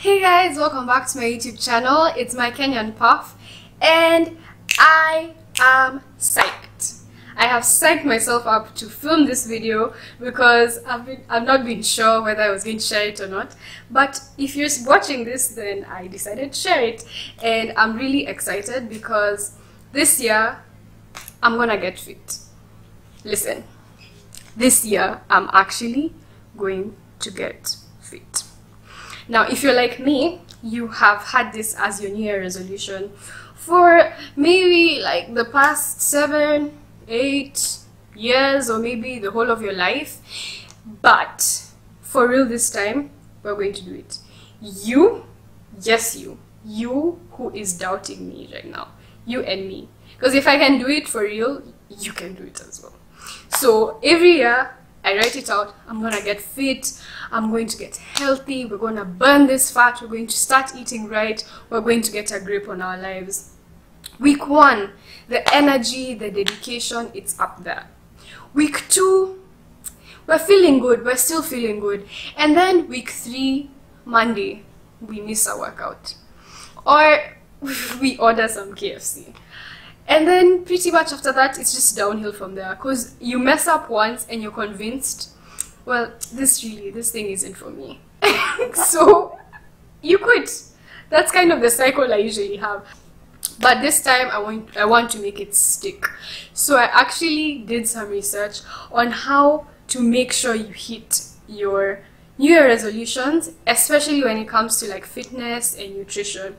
Hey guys, welcome back to my YouTube channel. It's my Kenyan Puff and I am psyched. I have psyched myself up to film this video because I've not been sure whether I was going to share it or not. But if you're watching this, then I decided to share it, and I'm really excited because this year I'm gonna get fit. Listen, this year I'm actually going to get fit. Now, if you're like me, you have had this as your New Year resolution for maybe like the past 7, 8 years, or maybe the whole of your life. But for real this time, we're going to do it. You, yes you who is doubting me right now, you and me. Because if I can do it for real, you can do it as well. So every year, I write it out. I'm gonna get fit, I'm going to get healthy, we're gonna burn this fat, we're going to start eating right, we're going to get a grip on our lives. Week 1, the energy, the dedication, it's up there. Week 2, we're feeling good, we're still feeling good. And then week 3, Monday, we miss a workout. Or we order some KFC. And then pretty much after that, it's just downhill from there, because you mess up once and you're convinced, well, this thing isn't for me. So you quit. That's kind of the cycle I usually have. But this time I want to make it stick. So I actually did some research on how to make sure you hit your New Year resolutions, especially when it comes to like fitness and nutrition.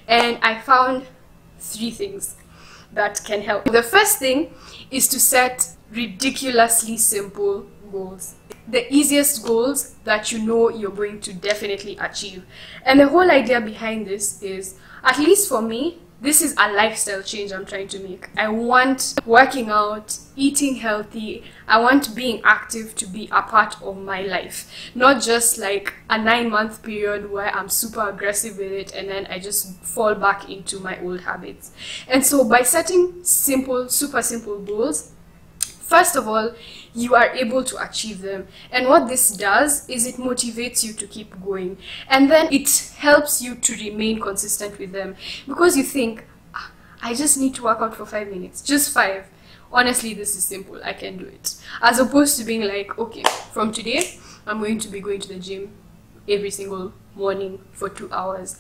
And I found 3 things that can help. The first thing is to set ridiculously simple goals. The easiest goals that you know you're going to definitely achieve. And the whole idea behind this is, at least for me, this is a lifestyle change I'm trying to make. I want working out, eating healthy, I want being active to be a part of my life. Not just like a 9-month period where I'm super aggressive with it and then I just fall back into my old habits. And so by setting simple, super simple goals, first of all, you are able to achieve them. And what this does is it motivates you to keep going. And then it helps you to remain consistent with them. Because you think, I just need to work out for 5 minutes, just 5. Honestly, this is simple, I can do it. As opposed to being like, okay, from today, I'm going to be going to the gym every single morning for 2 hours.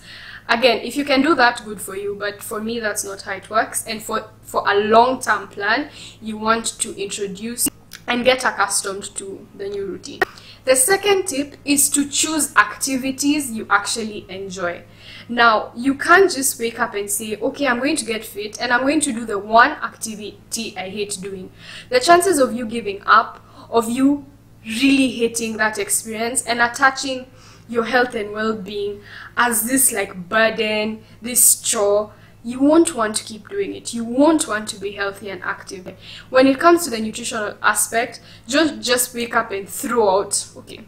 Again, if you can do that, good for you, but for me, that's not how it works. And for a long-term plan, you want to introduce and get accustomed to the new routine. The second tip is to choose activities you actually enjoy. Now, you can't just wake up and say, okay, I'm going to get fit and I'm going to do the one activity I hate doing. The chances of you giving up, of you really hating that experience and attaching your health and well-being as this like burden, this chore, you won't want to keep doing it. You won't want to be healthy and active. When it comes to the nutritional aspect, just wake up and throw out, okay,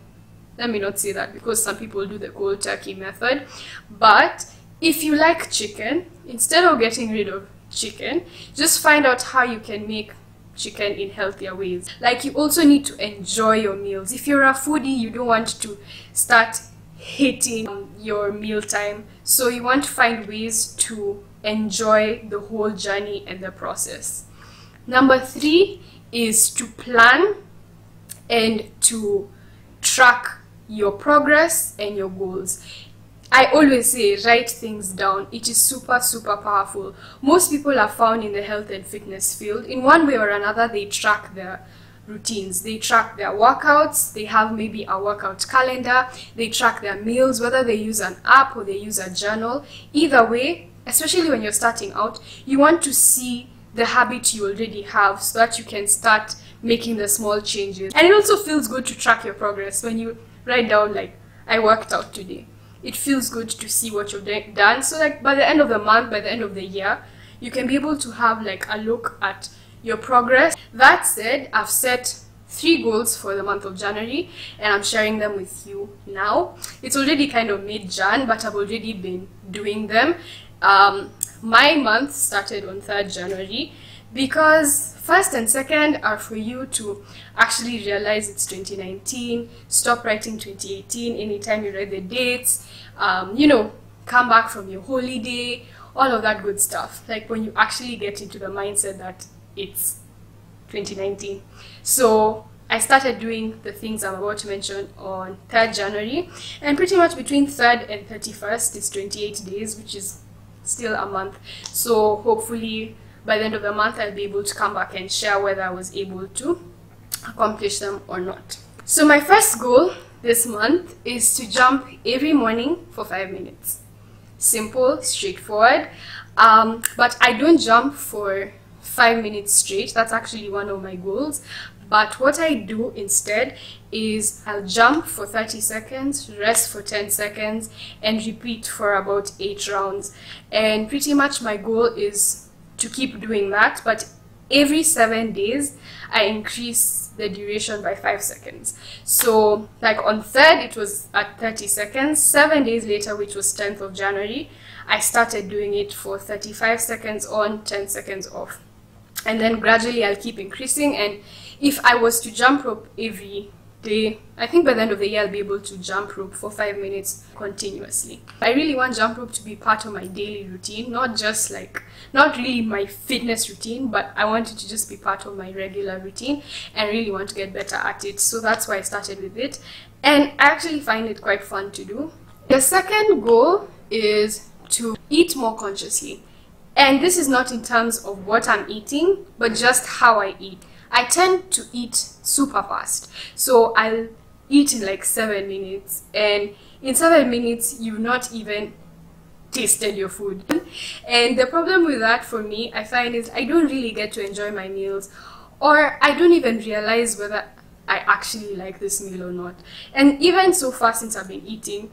let me not say that because some people do the cold turkey method, but if you like chicken, instead of getting rid of chicken, just find out how you can make chicken in healthier ways. Like, you also need to enjoy your meals. If you're a foodie, you don't want to start hating your meal time, so you want to find ways to enjoy the whole journey and the process. Number 3 is to plan and to track your progress and your goals. I always say, write things down. It is super powerful. Most people are found in the health and fitness field. In one way or another, they track their routines, they track their workouts, they have maybe a workout calendar, they track their meals, whether they use an app or they use a journal. Either way, especially when you're starting out, you want to see the habit you already have so that you can start making the small changes. And it also feels good to track your progress when you write down, like, I worked out today. It feels good to see what you've done, so like by the end of the month, by the end of the year, you can be able to have like a look at your progress. That said, I've set 3 goals for the month of January and I'm sharing them with you now. It's already kind of mid-Jan, but I've already been doing them. My month started on 3rd January. because first and second are for you to actually realize it's 2019, stop writing 2018 anytime you write the dates, you know, come back from your holiday, all of that good stuff, like when you actually get into the mindset that it's 2019. So I started doing the things I'm about to mention on 3rd January, and pretty much between 3rd and 31st is 28 days, which is still a month. So hopefully by the end of the month I'll be able to come back and share whether I was able to accomplish them or not. So my first goal this month is to jump every morning for 5 minutes. Simple, straightforward, but I don't jump for 5 minutes straight. That's actually one of my goals. But what I do instead is I'll jump for 30 seconds, rest for 10 seconds, and repeat for about 8 rounds. And pretty much my goal is to keep doing that, but every 7 days I increase the duration by 5 seconds. So like on 3rd it was at 30 seconds, 7 days later, which was 10th of January, I started doing it for 35 seconds on, 10 seconds off. And then gradually I'll keep increasing, and if I was to jump rope every day, I think by the end of the year I'll be able to jump rope for 5 minutes continuously. I really want jump rope to be part of my daily routine, not really my fitness routine, but I want it to just be part of my regular routine, and really want to get better at it. So that's why I started with it, and I actually find it quite fun to do. The second goal is to eat more consciously. And this is not in terms of what I'm eating, but just how I eat. I tend to eat super fast. So I'll eat in like 7 minutes. And in 7 minutes, you've not even tasted your food. And the problem with that for me, I find, is I don't really get to enjoy my meals. Or I don't even realize whether I actually like this meal or not. And even so far since I've been eating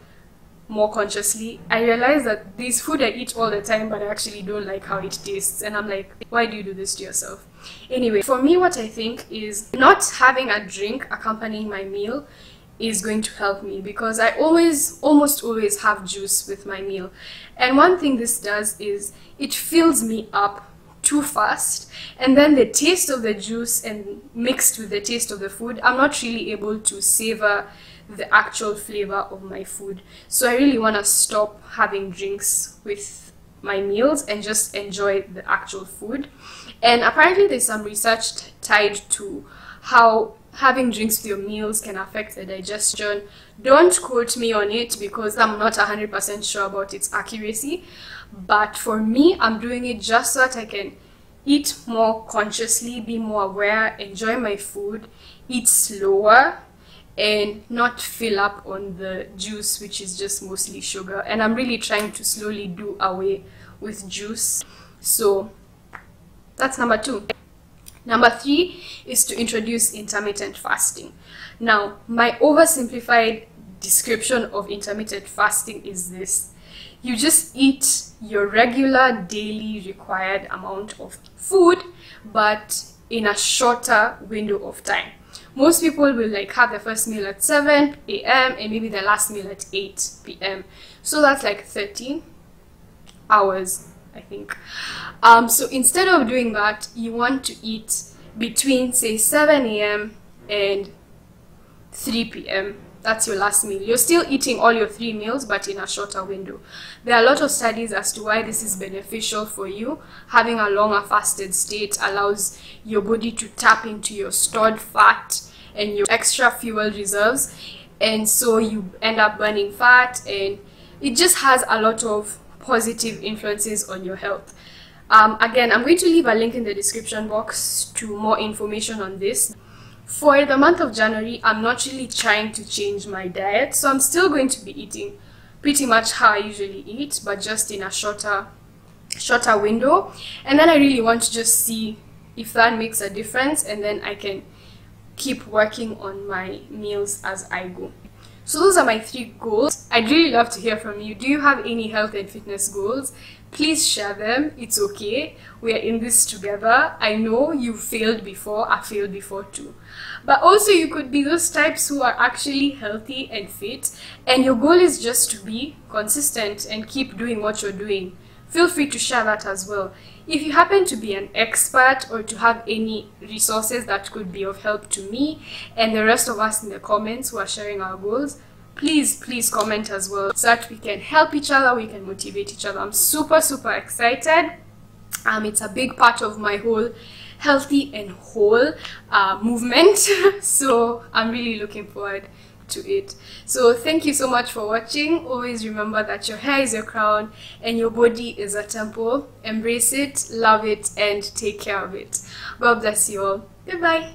more consciously, I realize that there's food I eat all the time, but I actually don't like how it tastes, and I'm like, why do you do this to yourself? Anyway, for me, what I think is not having a drink accompanying my meal is going to help me, because I almost always have juice with my meal. And one thing this does is it fills me up too fast, and then the taste of the juice and mixed with the taste of the food, I'm not really able to savor the actual flavor of my food. So I really want to stop having drinks with my meals and just enjoy the actual food. And apparently there's some research tied to how having drinks with your meals can affect the digestion. Don't quote me on it, because I'm not 100% sure about its accuracy, but for me, I'm doing it just so that I can eat more consciously, be more aware, enjoy my food, eat slower, and not fill up on the juice, which is just mostly sugar. And I'm really trying to slowly do away with juice. So that's number 2. Number 3 is to introduce intermittent fasting. Now, my oversimplified description of intermittent fasting is this: you just eat your regular daily required amount of food, but in a shorter window of time. Most people will like have their first meal at 7 a.m. and maybe their last meal at 8 p.m. So that's like 13 hours, I think. So instead of doing that, you want to eat between, say, 7 a.m. and 3 p.m. That's your last meal. You're still eating all your 3 meals, but in a shorter window. There are a lot of studies as to why this is beneficial for you. Having a longer fasted state allows your body to tap into your stored fat and your extra fuel reserves, and so you end up burning fat, and it just has a lot of positive influences on your health. Again, I'm going to leave a link in the description box to more information on this. For the month of January, I'm not really trying to change my diet, so I'm still going to be eating pretty much how I usually eat, but just in a shorter window. And then I really want to just see if that makes a difference, and then I can keep working on my meals as I go. So those are my 3 goals. I'd really love to hear from you. Do you have any health and fitness goals? Please share them. It's okay. We are in this together. I know you failed before. I failed before too. But also, you could be those types who are actually healthy and fit, and your goal is just to be consistent and keep doing what you're doing. Feel free to share that as well. if you happen to be an expert or to have any resources that could be of help to me and the rest of us in the comments who are sharing our goals, please comment as well, so that we can help each other, we can motivate each other. I'm super excited. It's a big part of my whole healthy and whole movement, so I'm really looking forward to it. So thank you so much for watching. Always remember that your hair is your crown and your body is a temple. Embrace it, love it, and take care of it. God bless you all. Goodbye.